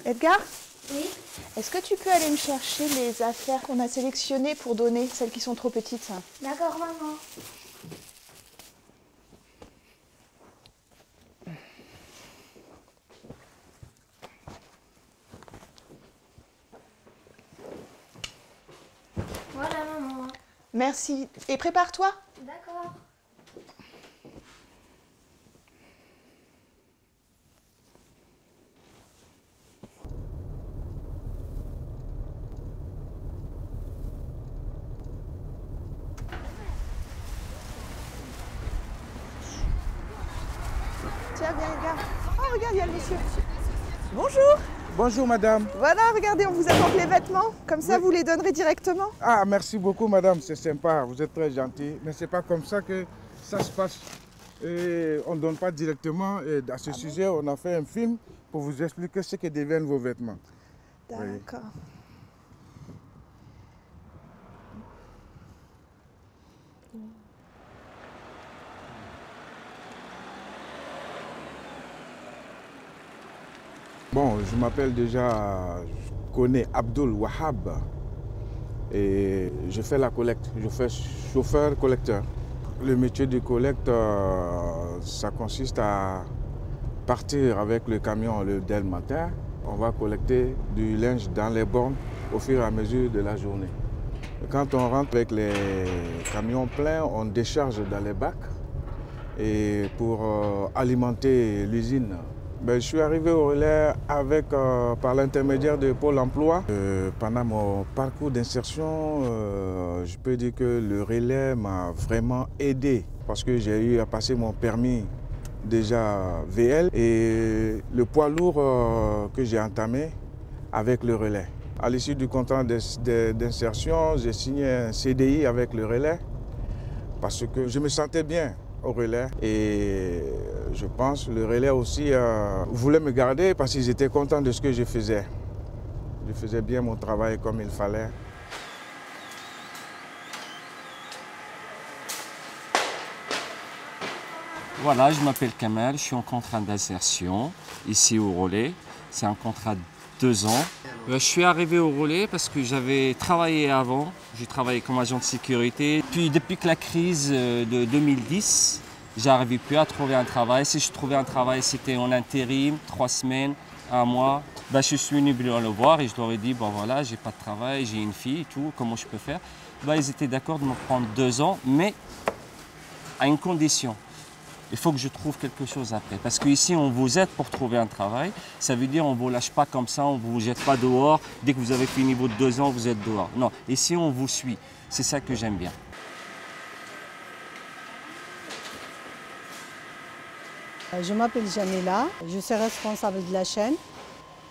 Edgar? Oui. Est-ce que tu peux aller me chercher les affaires qu'on a sélectionnées pour donner, celles qui sont trop petites? D'accord, maman. Voilà, maman. Merci. Et prépare-toi. D'accord. Tiens, viens, Edgar. Oh, regarde, il y a le monsieur. Bonjour. Bonjour madame. Voilà, regardez, on vous apporte les vêtements. Comme ça, Oui. vous les donnerez directement. Ah, merci beaucoup madame, c'est sympa, vous êtes très gentil. Mais c'est pas comme ça que ça se passe. Et on ne donne pas directement. Et à ce sujet, on a fait un film pour vous expliquer ce que deviennent vos vêtements. D'accord. Bon, je m'appelle déjà, je connais Abdul Wahab. Et je fais la collecte, je fais chauffeur-collecteur. Le métier de collecte, ça consiste à partir avec le camion dès le matin. On va collecter du linge dans les bornes au fur et à mesure de la journée. Quand on rentre avec les camions pleins, on décharge dans les bacs. Et pour alimenter l'usine, je suis arrivé au relais par l'intermédiaire de Pôle emploi. Pendant mon parcours d'insertion, je peux dire que le relais m'a vraiment aidé parce que j'ai eu à passer mon permis déjà VL et le poids lourd que j'ai entamé avec le relais. À l'issue du contrat d'insertion, j'ai signé un CDI avec le relais parce que je me sentais bien au relais et je pense que le relais aussi voulait me garder parce qu'ils étaient contents de ce que je faisais. Je faisais bien mon travail comme il fallait. Voilà, je m'appelle Kamal, je suis en contrat d'insertion ici au relais. C'est un contrat de 2 ans. Je suis arrivé au relais parce que j'avais travaillé avant. J'ai travaillé comme agent de sécurité. Puis depuis que la crise de 2010, j'arrivais plus à trouver un travail. Si je trouvais un travail, c'était en intérim, 3 semaines, 1 mois. Je suis venu le voir et je leur ai dit, bon voilà, j'ai pas de travail, j'ai une fille et tout, comment je peux faire? Ils étaient d'accord de me prendre 2 ans, mais à une condition. Il faut que je trouve quelque chose après. Parce qu'ici, on vous aide pour trouver un travail. Ça veut dire qu'on ne vous lâche pas comme ça, on ne vous jette pas dehors. Dès que vous avez fini vos 2 ans, vous êtes dehors. Non, ici, on vous suit. C'est ça que j'aime bien. Je m'appelle Jamila, je suis responsable de la chaîne.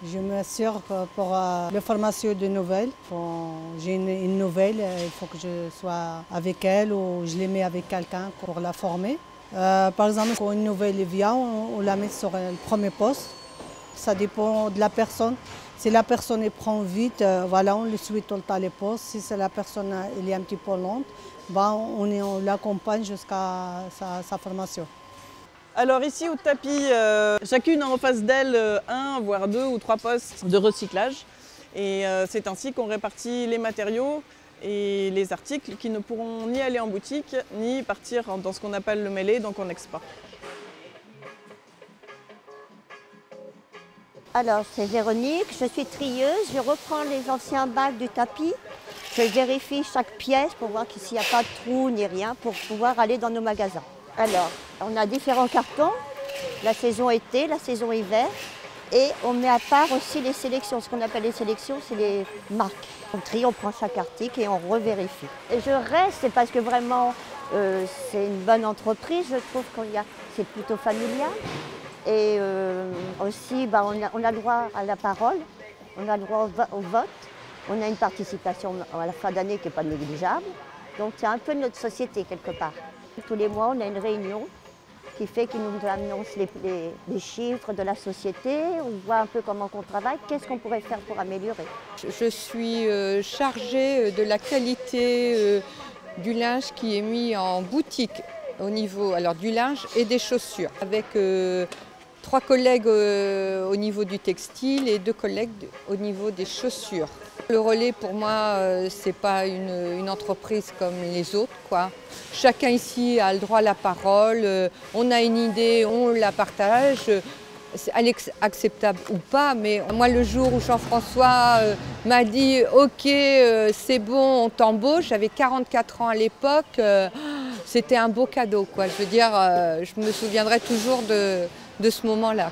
Je m'assure pour la formation de nouvelles. Quand j'ai une nouvelle, il faut que je sois avec elle ou je les mets avec quelqu'un pour la former. Par exemple, quand une nouvelle vient, on la met sur le premier poste. Ça dépend de la personne. Si la personne prend vite, voilà, on le suit tout le temps les postes. Si la personne elle est un petit peu lente, on l'accompagne jusqu'à sa formation. Alors ici au tapis, chacune a en face d'elle 1, voire 2 ou 3 postes de recyclage. Et c'est ainsi qu'on répartit les matériaux et les articles qui ne pourront ni aller en boutique, ni partir dans ce qu'on appelle le mêlé, donc en export. Alors c'est Véronique, je suis trieuse, je reprends les anciens bacs du tapis. Je vérifie chaque pièce pour voir s'il n'y a pas de trou ni rien pour pouvoir aller dans nos magasins. Alors, on a différents cartons, la saison été, la saison hiver, et on met à part aussi les sélections. Ce qu'on appelle les sélections, c'est les marques. On trie, on prend chaque article et on revérifie. Et je reste parce que vraiment, c'est une bonne entreprise. Je trouve c'est plutôt familial. Et aussi, on a le droit à la parole, on a le droit au vote. On a une participation à la fin d'année qui n'est pas négligeable. Donc c'est un peu notre société quelque part. Tous les mois, on a une réunion qui fait qu'ils nous annoncent les chiffres de la société, on voit un peu comment on travaille, qu'est-ce qu'on pourrait faire pour améliorer. Je suis chargée de la qualité du linge qui est mis en boutique au niveau du linge et des chaussures, avec 3 collègues au niveau du textile et 2 collègues au niveau des chaussures. Le relais, pour moi, c'est pas une entreprise comme les autres, quoi. Chacun ici a le droit à la parole, on a une idée, on la partage. Elle est acceptable ou pas, mais moi, le jour où Jean-François m'a dit « Ok, c'est bon, on t'embauche », j'avais 44 ans à l'époque, c'était un beau cadeau, quoi. Je veux dire, je me souviendrai toujours de ce moment-là.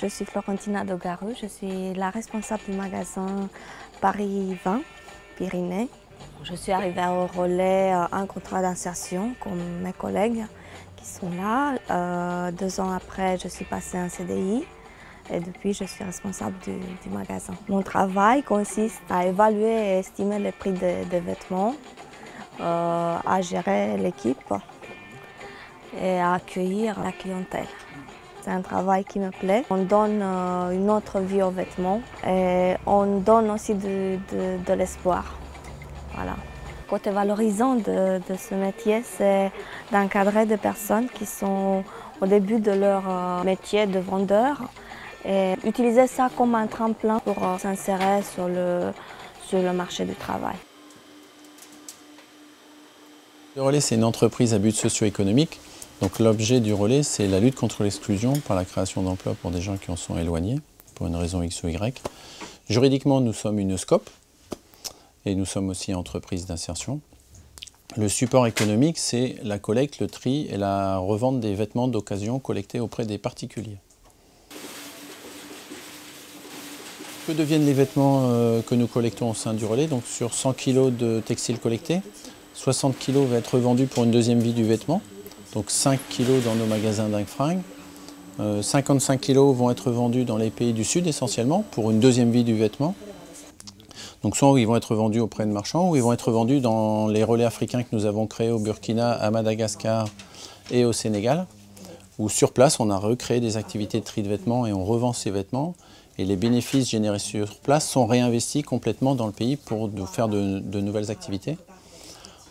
Je suis Florentina Dogarou, je suis la responsable du magasin Paris 20, Pyrénées. Je suis arrivée au relais en contrat d'insertion comme mes collègues qui sont là. 2 ans après, je suis passée en CDI et depuis, je suis responsable du magasin. Mon travail consiste à évaluer et estimer les prix des vêtements, à gérer l'équipe et à accueillir la clientèle. C'est un travail qui me plaît. On donne une autre vie aux vêtements et on donne aussi de l'espoir. Voilà. Le côté valorisant de ce métier, c'est d'encadrer des personnes qui sont au début de leur métier de vendeur et utiliser ça comme un tremplin pour s'insérer sur le marché du travail. Le relais, c'est une entreprise à but socio-économique. Donc l'objet du relais, c'est la lutte contre l'exclusion par la création d'emplois pour des gens qui en sont éloignés, pour une raison X ou Y. Juridiquement, nous sommes une SCOP et nous sommes aussi entreprise d'insertion. Le support économique, c'est la collecte, le tri et la revente des vêtements d'occasion collectés auprès des particuliers. Que deviennent les vêtements que nous collectons au sein du relais? Donc sur 100 kg de textiles collectés, 60 kg va être vendu pour une deuxième vie du vêtement. Donc 5 kg dans nos magasins d'Infringue. 55 kg vont être vendus dans les pays du Sud essentiellement pour une deuxième vie du vêtement. Donc soit ils vont être vendus auprès de marchands ou ils vont être vendus dans les relais africains que nous avons créés au Burkina, à Madagascar et au Sénégal. Où sur place on a recréé des activités de tri de vêtements et on revend ces vêtements. Et les bénéfices générés sur place sont réinvestis complètement dans le pays pour faire de nouvelles activités.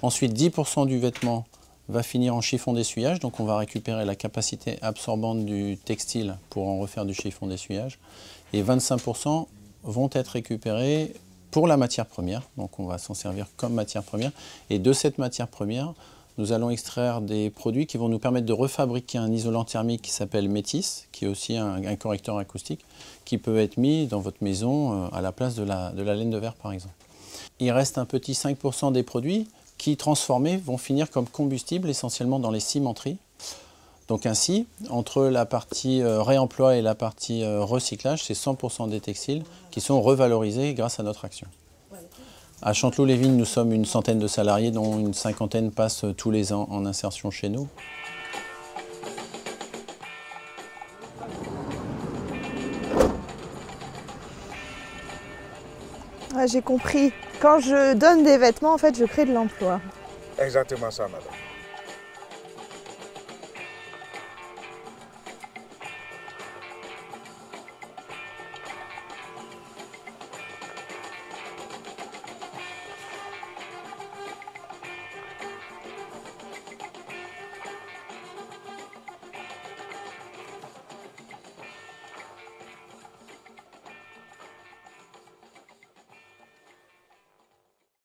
Ensuite 10% du vêtement va finir en chiffon d'essuyage, donc on va récupérer la capacité absorbante du textile pour en refaire du chiffon d'essuyage. Et 25% vont être récupérés pour la matière première, donc on va s'en servir comme matière première. Et de cette matière première, nous allons extraire des produits qui vont nous permettre de refabriquer un isolant thermique qui s'appelle Métis, qui est aussi un correcteur acoustique, qui peut être mis dans votre maison à la place de la laine de verre par exemple. Il reste un petit 5% des produits qui, transformés, vont finir comme combustible essentiellement dans les cimenteries. Donc ainsi, entre la partie réemploi et la partie recyclage, c'est 100% des textiles qui sont revalorisés grâce à notre action. À Chanteloup-les-Vignes, nous sommes une centaine de salariés dont une cinquantaine passent tous les ans en insertion chez nous. Ouais, j'ai compris. Quand je donne des vêtements, en fait, je crée de l'emploi. Exactement ça, madame.